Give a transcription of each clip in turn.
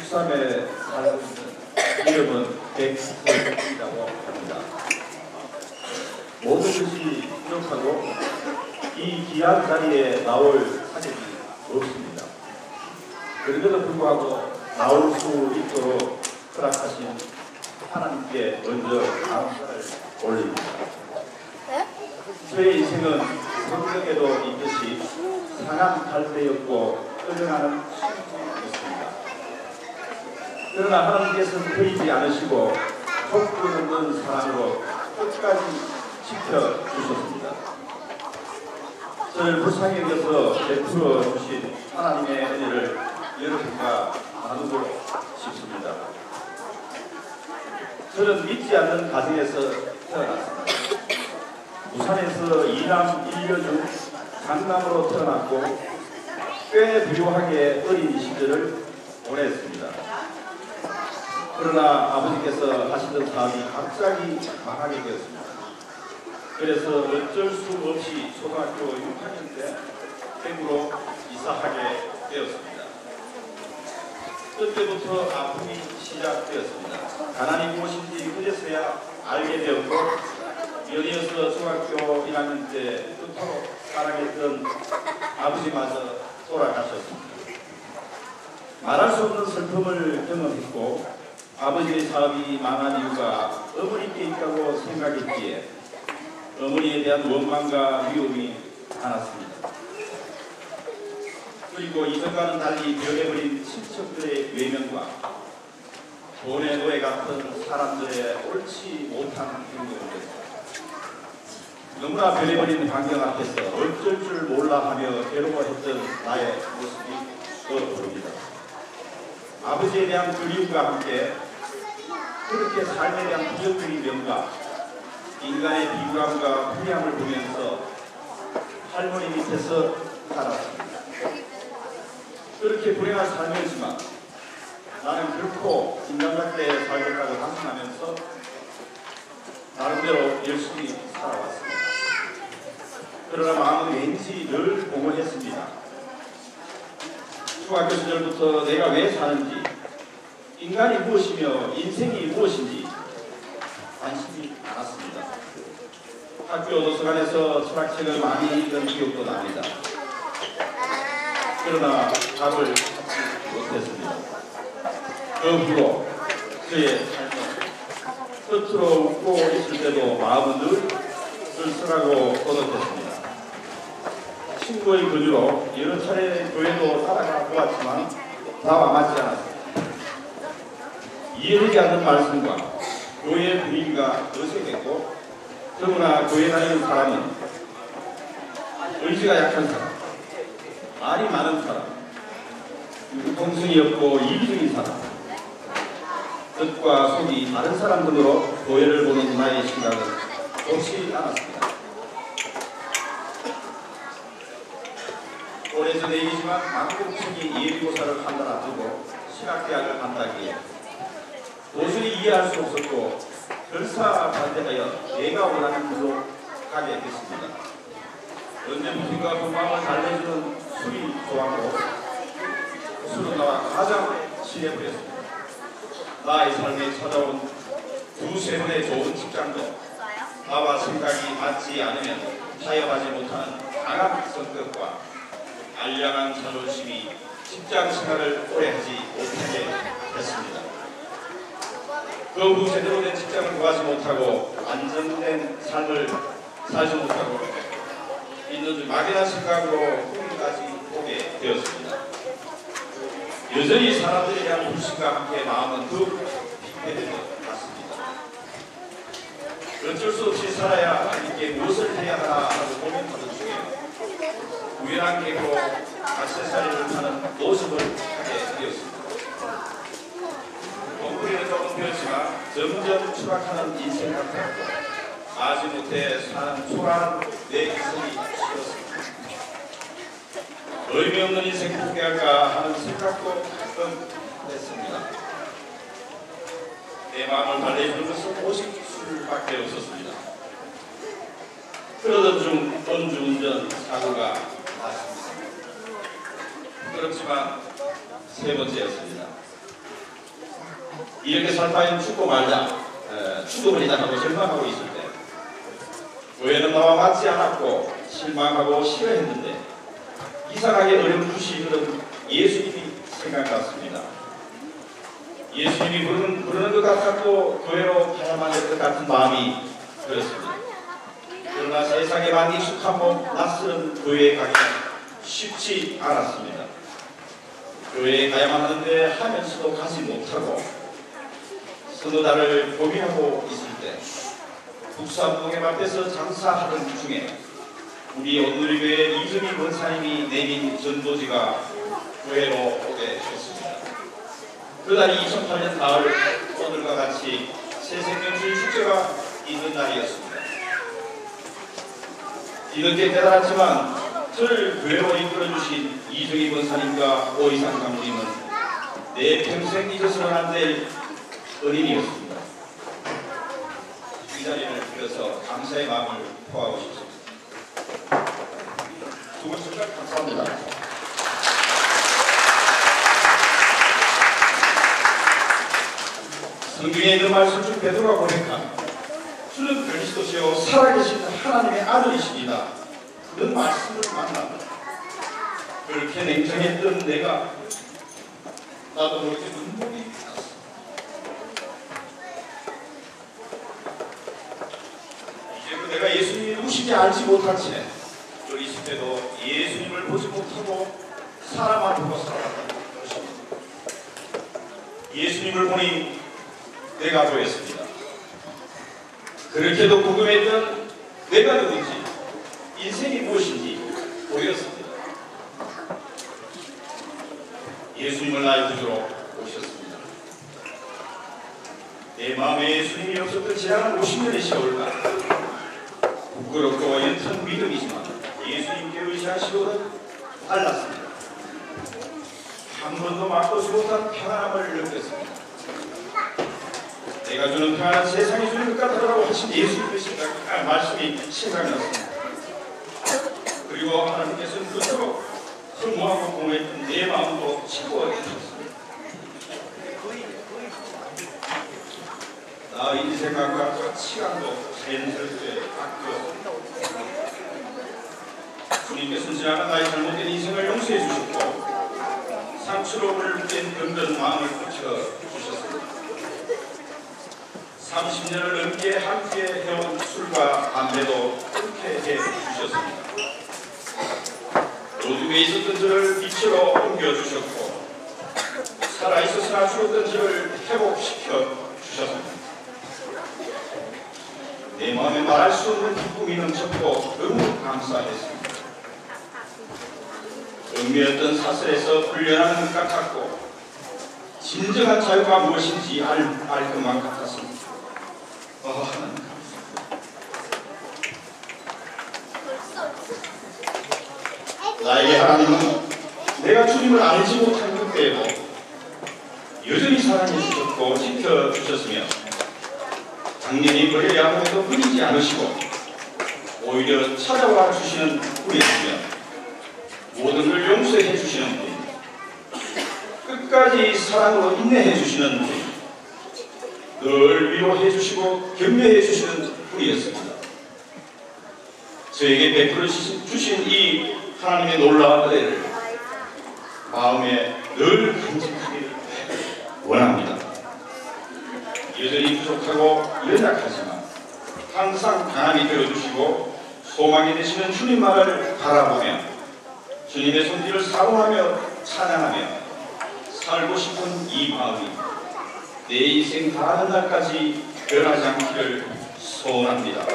63에 살고 있는 이름은 백설이라고 합니다. 모든 것이 부족하고 이 귀한 자리에 나올 사정이 없습니다. 그런데도 불구하고 나올 수 있도록 허락하신 하나님께 먼저 감사를 올립니다. 저의 인생은 성경에도 있듯이 상한 갈대였고 끌려가는 시간이었습니다. 그러나 하나님께서 버리지 않으시고 족구 없는 사랑으로 끝까지 지켜주셨습니다. 저를 불쌍히 여겨서 베풀어 주신 하나님의 은혜를 여러분과 나누고 싶습니다. 저는 믿지 않는 가정에서 태어났습니다. 부산에서 이남 1녀 중 장남으로 태어났고 꽤 부유하게 어린 시절을 보냈습니다. 그러나 아버지께서 하시던 사업이 갑자기 망하게 되었습니다. 그래서 어쩔 수 없이 초등학교 6학년 때 대구로 이사하게 되었습니다. 그때부터 아픔이 시작되었습니다. 가난이 무엇인지 그제서야 알게 되었고 연이어서 중학교 1학년 때 그토록 사랑했던 아버지마저 돌아가셨습니다. 말할 수 없는 슬픔을 경험했고 아버지의 사업이 망한 이유가 어머니께 있다고 생각했기에 어머니에 대한 원망과 미움이 많았습니다. 그리고 이전과는 달리 변해버린 친척들의 외면과 돈의 노예 같은 사람들의 옳지 못한 행동입니다. 너무나 변해버린 환경 앞에서 어쩔 줄 몰라 하며 괴로워했던 나의 모습이 떠오릅니다. 아버지에 대한 그리움과 함께 그렇게 삶에 대한 부정적인 면과 인간의 비굴함과 불의함을 보면서 할머니 밑에서 살았습니다. 그렇게 불행한 삶이었지만 나는 결코 인간답게 살겠다고 다짐하면서 나름대로 열심히 살아왔습니다. 그러나 마음은 왠지 늘 공허했습니다. 중학교 시절부터 내가 왜 사는지, 인간이 무엇이며 인생이 무엇인지 관심이 많았습니다. 학교 도서관에서 철학책을 많이 읽은 기억도 납니다. 그러나 답을 찾지 못했습니다. 그 후로 저의 삶은 겉으로 웃고 있을 때도 마음은 늘 쓸쓸하고 고독했습니다. 친구의 권유로 여러 차례 교회도 따라가 보았지만 다와 맞지 않았습니다. 이해되지 않는 말씀과 교회의 분위기가 어색했고 더구나 교회 다니는 사람은 의지가 약한 사람, 말이 많은 사람, 유통성이 없고 이기적인 사람, 뜻과 속이 다른 사람 등으로 교회를 보는 나의 시각은 좋지 않았습니다. 오래전 얘기지만 망국층이 예비고사를 한 달 앞두고 신학대학을 간다기에 도저히 이해할 수 없었고 결사반대하여 내가 원하는 길로 가게 됐습니다. 언제부턴가 그 마음을 달래주는 술이 좋았고 술은 나와 가장 친해버렸습니다. 나의 삶에 찾아온 두세 번의 좋은 직장도 나와 생각이 맞지 않으면 타협하지 못하는 강한 성격과 알량한 자존심이 직장 생활을 오래 하지 못하게 했습니다. 그 후 제대로 된 직장을 구하지 못하고 안정된 삶을 살지 못하고 있는 중 막연한 생각으로 후기까지 오게 되었습니다. 여전히 사람들에 대한 불신과 함께 마음은 더욱 핍해진 것 같습니다. 어쩔 수 없이 살아야 하니께 무엇을 해야 하나 하고 고민하던 중에 우연한 계기로 액세서리를 파는 노점을 하게 되었습니다. 공부리는 조금 배웠지만 점점 추락하는 인생 같았고 마지못해 사는 초라한 내 인생이 싫었습니다. 의미 없는 인생 포기할까 하는 생각도 가끔 했습니다. 내 마음을 달래주는 것은 오직 술밖에 없었습니다. 그러던 중 음주운전 사고가 났습니다. 그렇지만 세 번째였습니다. 이렇게 살파인 죽고 말자, 죽어버리자 하고 절망하고 있을 때 교회는 나와 맞지 않았고 실망하고 싫어했는데 이상하게 어렴풋이 그런 예수님이 생각났습니다. 예수님이 부르는 것 같았고 교회로 가야만 할 것 같은 마음이 들었습니다. 그러나 세상에만 익숙한 몸 낯선 교회에 가기는 쉽지 않았습니다. 교회에 가야만 하는데 하면서도 가지 못하고 선거다를 고민하고 있을 때 국사운동회 앞에서 장사하던 중에 우리 온누리교회 이정희 권사님이 내민 전도지가 교회로 오게 됐습니다. 그날이 2008년 가을 오늘과 같이 새생명주일 축제가 있는 날이었습니다. 뒤늦게 깨달았지만 저를 교회로 이끌어주신 이정희 권사님과 오이상 장로님은 내 평생 잊어서는 안 될 은인이었습니다. 이 자리를 빌어서 감사의 마음을 표하고 싶습니다. 두 분께 감사합니다. 성경에 있는 말씀 중 베드로가 고백한 주는 그리스도시요 살아계신 하나님의 아들이십니다. 그런 말씀을 만나 그렇게 냉정했던 내가 나도 모르게 눈물이 났어. 이제 내가 예수님이 누구신지 알지 못한 채 또 있을 때도 예수님을 보지 못하고 사람만 보고 살아갔다는 것입니다. 예수님을 보니 내가 보였습니다. 그렇게도 궁금했던 내가 누군지 인생이 무엇인지 보였습니다. 예수님을 나의 구주로 오셨습니다. 내 마음에 예수님이 없었던 지난 50년의 세월간 부끄럽고 연튼 믿음이지만 예수님께 의지하시고는 달랐습니다. 한 번도 맛보지 못한 평안함을 느꼈습니다. 내가 주는 평안은 세상이 주는 것 같다라고 하신 예수님의 말씀이 생각났습니다. 그리고 하나님께서는 그토록 허무하고 공허했던 내 마음도 채워주셨습니다. 나의 인생각과 시간도 자연스럽게 바뀌었습니다. 주님께서는 지나간 나의 잘못된 인생을 용서해 주셨고 상처로 물든 든든 마음을 고쳐주셨습니다. 30년을 넘게 함께 해온 술과 담배도 끊게 해주셨습니다. 노중에 있었던 저를 빛으로 옮겨주셨고 살아있었으나 죽었던 저를 회복시켜 주셨습니다. 내 마음에 말할 수 없는 기쁨이 넘쳤고 너무 감사했습니다. 얽매였던 사슬에서 풀려나는 것 같았고 진정한 자유가 무엇인지 알 것만 같았습니다. 하나님 감사합니다. 나에게 하나님은 내가 주님을 알지 못한 그때에도 여전히 사랑해 주셨고 지켜 주셨으며 당연히 버려야 함에도 끊이지 않으시고 오히려 찾아와 주시는 분이시며 모든 걸 용서해 주시는 분, 끝까지 사랑으로 인내해 주시는 분, 늘 위로해 주시고 격려해 주시는 분이었습니다. 저에게 베풀어 주신 이 하나님의 놀라운 은혜를 마음에 늘 간직하기를 원합니다. 여전히 부족하고 연약하지만 항상 강함이 되어주시고 소망이 되시는 주님만을 바라보며 주님의 손길을 사모하며 찬양하며 살고 싶은 이 마음이 내 인생 다하는 날까지 변하지 않기를 소원합니다.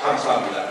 감사합니다.